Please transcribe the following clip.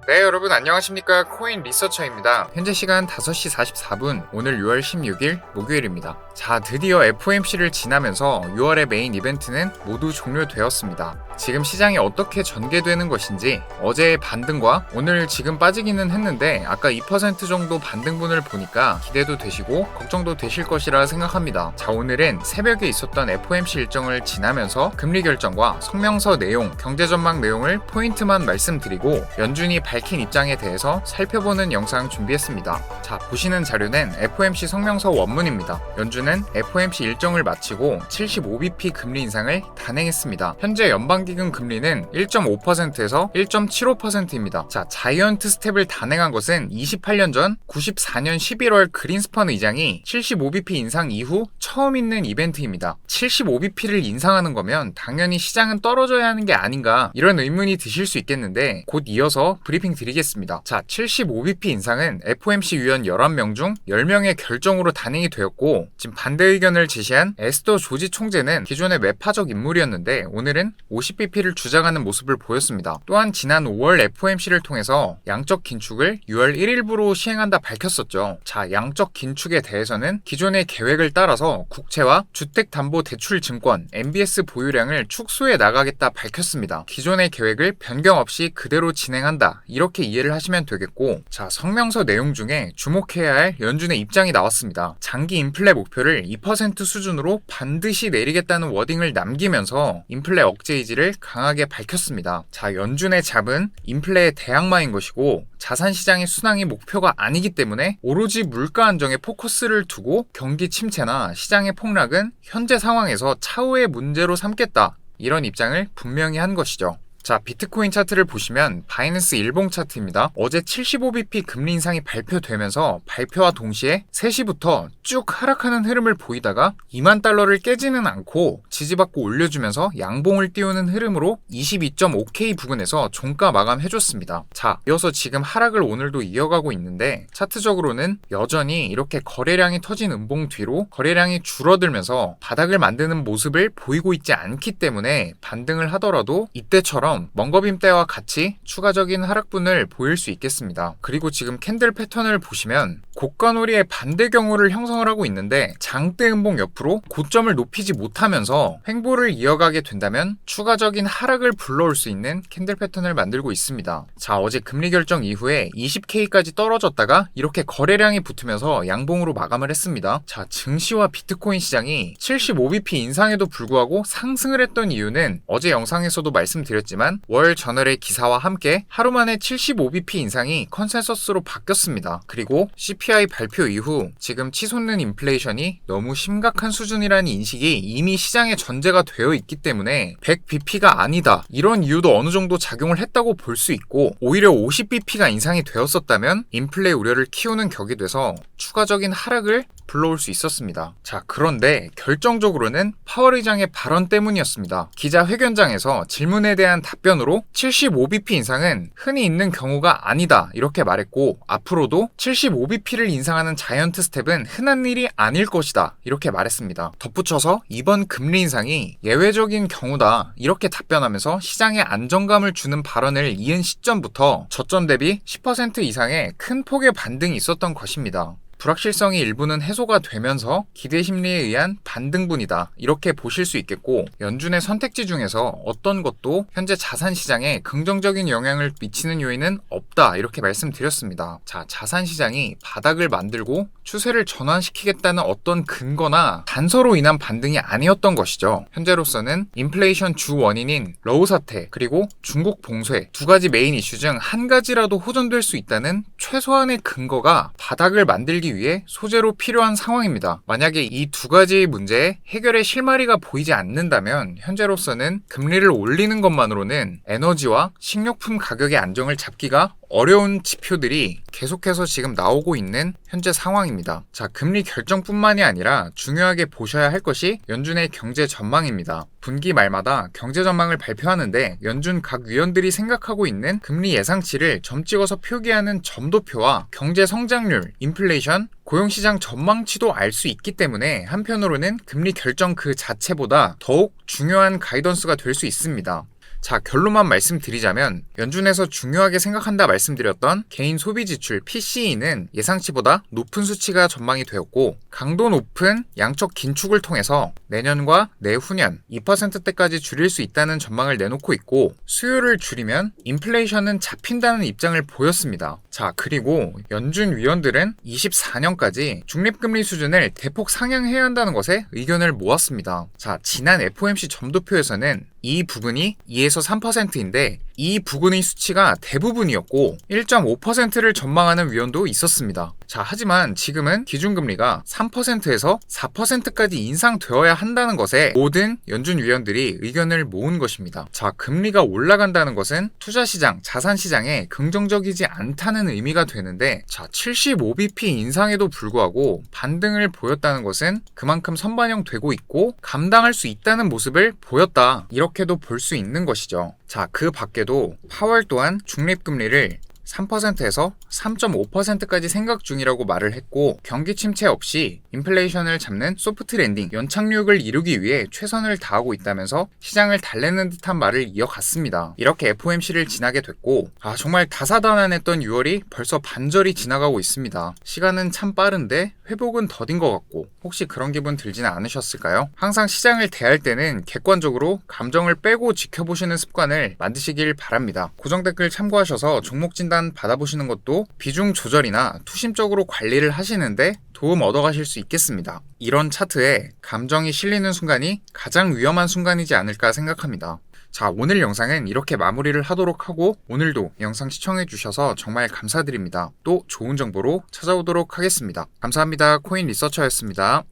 네, 여러분 안녕하십니까. 코인 리서처입니다. 현재 시간 5시 44분, 오늘 6월 16일 목요일입니다. 자, 드디어 FOMC를 지나면서 6월의 메인 이벤트는 모두 종료되었습니다. 지금 시장이 어떻게 전개되는 것인지, 어제의 반등과 오늘 지금 빠지기는 했는데 아까 2% 정도 반등분을 보니까 기대도 되시고 걱정도 되실 것이라 생각합니다. 자, 오늘은 새벽에 있었던 FOMC 일정을 지나면서 금리 결정과 성명서 내용, 경제 전망 내용을 포인트만 말씀드리고 연준이 밝힌 입장에 대해서 살펴보는 영상 준비했습니다. 자, 보시는 자료는 FOMC 성명서 원문입니다. 연준은 FOMC 일정을 마치고 75bp 금리 인상을 단행했습니다. 현재 연방기금 금리는 1.5%에서 1.75%입니다. 자, 자이언트 스텝을 단행한 것은 28년 전 94년 11월 그린스판 의장이 75bp 인상 이후 처음 있는 이벤트입니다. 75bp를 인상하는 거면 당연히 시장은 떨어져야 하는 게 아닌가, 이런 의문이 드실 수 있겠는데 곧 이어서 브리핑 드리겠습니다. 자, 75bp 인상은 FOMC 위원 11명 중 10명의 결정으로 단행이 되었고, 지금 반대 의견을 제시한 에스더 조지 총재는 기존의 매파적 인물이었는데 오늘은 50bp를 주장하는 모습을 보였습니다. 또한 지난 5월 FOMC를 통해서 양적 긴축을 6월 1일부로 시행한다 밝혔었죠. 자, 양적 긴축에 대해서는 기존의 계획을 따라서 국채와 주택담보대출증권 MBS 보유량을 축소해 나가겠다 밝혔습니다. 기존의 계획을 변경 없이 그대로 진행한다, 이렇게 이해를 하시면 되겠고, 자, 성명서 내용 중에 주목해야 할 연준의 입장이 나왔습니다. 장기 인플레 목표를 2% 수준으로 반드시 내리겠다는 워딩을 남기면서 인플레 억제 의지를 강하게 밝혔습니다. 자, 연준의 잡은 인플레의 대항마인 것이고 자산시장의 순항이 목표가 아니기 때문에 오로지 물가 안정에 포커스를 두고 경기 침체나 시장의 폭락은 현재 상황에서 차후의 문제로 삼겠다, 이런 입장을 분명히 한 것이죠. 자, 비트코인 차트를 보시면 바이낸스 일봉 차트입니다. 어제 75bp 금리 인상이 발표되면서 발표와 동시에 3시부터 쭉 하락하는 흐름을 보이다가 2만 달러를 깨지는 않고 지지받고 올려주면서 양봉을 띄우는 흐름으로 22.5K 부근에서 종가 마감해줬습니다. 자, 이어서 지금 하락을 오늘도 이어가고 있는데 차트적으로는 여전히 이렇게 거래량이 터진 음봉 뒤로 거래량이 줄어들면서 바닥을 만드는 모습을 보이고 있지 않기 때문에 반등을 하더라도 이때처럼 멍거빔 때와 같이 추가적인 하락분을 보일 수 있겠습니다. 그리고 지금 캔들 패턴을 보시면 고가놀이의 반대 경우를 형성을 하고 있는데 장대 음봉 옆으로 고점을 높이지 못하면서 횡보를 이어가게 된다면 추가적인 하락을 불러올 수 있는 캔들 패턴을 만들고 있습니다. 자, 어제 금리 결정 이후에 20K까지 떨어졌다가 이렇게 거래량이 붙으면서 양봉으로 마감을 했습니다. 자, 증시와 비트코인 시장이 75bp 인상에도 불구하고 상승을 했던 이유는 어제 영상에서도 말씀드렸지만 월 저널의 기사와 함께 하루 만에 75bp 인상이 컨센서스로 바뀌었습니다. 그리고 CPI 발표 이후 지금 치솟는 인플레이션이 너무 심각한 수준이라는 인식이 이미 시장에 전제가 되어 있기 때문에 100bp가 아니다, 이런 이유도 어느 정도 작용을 했다고 볼 수 있고, 오히려 50bp가 인상이 되었었다면 인플레 우려를 키우는 격이 돼서 추가적인 하락을 불러올 수 있었습니다. 자, 그런데 결정적으로는 파월 의장의 발언 때문이었습니다. 기자회견장에서 질문에 대한 답변으로 75bp 인상은 흔히 있는 경우가 아니다, 이렇게 말했고 앞으로도 75bp를 인상하는 자이언트 스텝은 흔한 일이 아닐 것이다, 이렇게 말했습니다. 덧붙여서 이번 금리 인상이 예외적인 경우다, 이렇게 답변하면서 시장에 안정감을 주는 발언을 이은 시점부터 저점 대비 10% 이상의 큰 폭의 반등이 있었던 것입니다. 불확실성이 일부는 해소가 되면서 기대 심리에 의한 반등분이다, 이렇게 보실 수 있겠고, 연준의 선택지 중에서 어떤 것도 현재 자산 시장에 긍정적인 영향을 미치는 요인은 없다, 이렇게 말씀드렸습니다. 자, 자산 시장이 바닥을 만들고 추세를 전환시키겠다는 어떤 근거나 단서로 인한 반등이 아니었던 것이죠. 현재로서는 인플레이션 주 원인인 러우 사태 그리고 중국 봉쇄 두 가지 메인 이슈 중 한 가지라도 호전될 수 있다는 최소한의 근거가 바닥을 만들기 위해 소재로 필요한 상황입니다. 만약에 이 두 가지의 문제에 해결의 실마리가 보이지 않는다면 현재로서는 금리를 올리는 것만으로는 에너지와 식료품 가격의 안정을 잡기가 어려운 지표들이 계속해서 지금 나오고 있는 현재 상황입니다. 자, 금리 결정뿐만이 아니라 중요하게 보셔야 할 것이 연준의 경제 전망입니다. 분기 말마다 경제 전망을 발표하는데 연준 각 위원들이 생각하고 있는 금리 예상치를 점 찍어서 표기하는 점도표와 경제 성장률, 인플레이션, 고용시장 전망치도 알 수 있기 때문에 한편으로는 금리 결정 그 자체보다 더욱 중요한 가이던스가 될 수 있습니다. 자, 결론만 말씀드리자면 연준에서 중요하게 생각한다 말씀드렸던 개인 소비 지출 PCE는 예상치보다 높은 수치가 전망이 되었고, 강도 높은 양적 긴축을 통해서 내년과 내후년 2%대까지 줄일 수 있다는 전망을 내놓고 있고, 수요를 줄이면 인플레이션은 잡힌다는 입장을 보였습니다. 자, 그리고 연준 위원들은 24년까지 중립금리 수준을 대폭 상향해야 한다는 것에 의견을 모았습니다. 자, 지난 FOMC 점도표에서는 이 부분이 2에서 3%인데 이 부분의 수치가 대부분이었고 1.5%를 전망하는 위원도 있었습니다. 자, 하지만 지금은 기준금리가 3%에서 4%까지 인상되어야 한다는 것에 모든 연준 위원들이 의견을 모은 것입니다. 자, 금리가 올라간다는 것은 투자시장, 자산시장에 긍정적이지 않다는 의미가 되는데, 자, 75bp 인상에도 불구하고 반등을 보였다는 것은 그만큼 선반영되고 있고 감당할 수 있다는 모습을 보였다, 이렇게도 볼 수 있는 것이죠. 자, 그 밖에도 파월 또한 중립금리를 3%에서 3.5%까지 생각 중이라고 말을 했고, 경기 침체 없이 인플레이션을 잡는 소프트 랜딩, 연착륙을 이루기 위해 최선을 다하고 있다면서 시장을 달래는 듯한 말을 이어갔습니다. 이렇게 FOMC를 지나게 됐고, 정말 다사다난했던 6월이 벌써 반절이 지나가고 있습니다. 시간은 참 빠른데 회복은 더딘 것 같고, 혹시 그런 기분 들지는 않으셨을까요? 항상 시장을 대할 때는 객관적으로 감정을 빼고 지켜보시는 습관을 만드시길 바랍니다. 고정 댓글 참고하셔서 종목 진단 받아보시는 것도 비중 조절이나 투심적으로 관리를 하시는데 도움 얻어가실 수 있겠습니다. 이런 차트에 감정이 실리는 순간이 가장 위험한 순간이지 않을까 생각합니다. 자, 오늘 영상은 이렇게 마무리를 하도록 하고, 오늘도 영상 시청해주셔서 정말 감사드립니다. 또 좋은 정보로 찾아오도록 하겠습니다. 감사합니다. 코인 리서처였습니다.